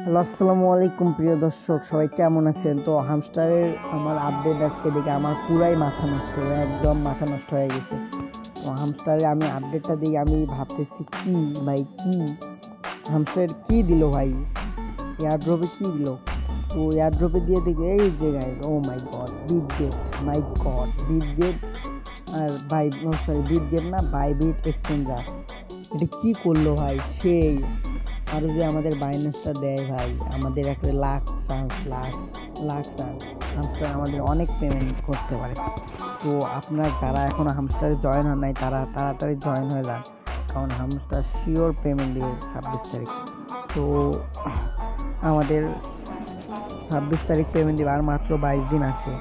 Hello, আসসালামু আলাইকুম প্রিয় দর্শক, সবাই কেমন আছেন? তো হামস্টারের আমার আপডেট আজকে দেখে আমার পুরাই মাথা নষ্ট, একদম মাথা নষ্ট হয়ে গেছে। তো হামস্টারে আমি আপডেটটা দিই, আমি ভাবতেছি কি ভাই, কি হামস্টার কি দিল ভাই, এয়ারড্রপে কি দিল? তো এয়ারড্রপে দিয়ে দেখি এই যে guys, oh my God, Bitget, my God, Bitget. আর বাই, সরি বিটগেট না, বাইবিট এক্সচেঞ্জার। এটা কি করলো ভাই, সেই আরো যে আমাদের বাইন্যান্সটা দেয় ভাই, আমাদের একটা lakh chance, lakh lakh chance hamster আমাদের অনেক পেমেন্ট করতে পারে। তো আপনার যারা এখনো হামস্টারে জয়েন হন নাই তারা তাড়াতাড়ি জয়েন হয়ে যান, কারণ হামস্টার শিওর পেমেন্ট দিবে 26 তারিখ। তো আমাদের 26 তারিখ পেমেন্ট দিবে, আর মাত্র 22 দিন আছে।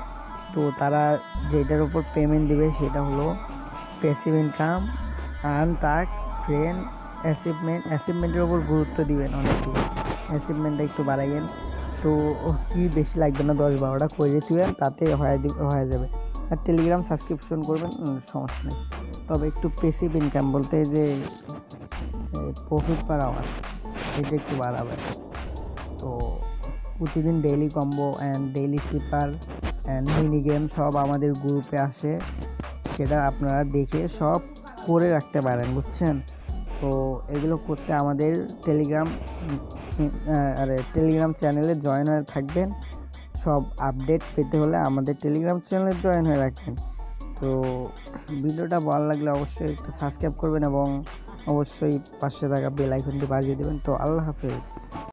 তো তারা যেটার উপর পেমেন্ট দিবে সেটা হলো passive income, earn task, friend, অ্যাচিভমেন্টের ওপর গুরুত্ব দিবেন অনেকে, অ্যাচিভমেন্টটা একটু বাড়াইয়েন। তো কি বেশি লাগবে না, 10-12টা করে দিবেন, তাতে হয়ে যাবে। আর টেলিগ্রাম সাবস্ক্রিপশন করবেন, সমস্যা নেই। তবে একটু প্যাসিভ ইনকাম বলতে যে প্রফিট পার আওয়ার, এটা একটু বাড়াবেন। তো প্রতিদিন daily combo and daily cipher and mini game সব আমাদের গ্রুপে আসে, সেটা আপনারা দেখে সব করে রাখতে পারেন, বুঝছেন? তো এগুলো করতে আমাদের টেলিগ্রাম চ্যানেলে জয়েন হয়ে থাকবেন। সব আপডেট পেতে হলে আমাদের টেলিগ্রাম চ্যানেলে জয়েন হয়ে রাখবেন। তো ভিডিওটা ভালো লাগলে অবশ্যই একটু সাবস্ক্রাইব করবেন এবং অবশ্যই পাশে থাকা বেল আইকনটি বাজিয়ে দেবেন। তো আল্লাহ হাফেজ।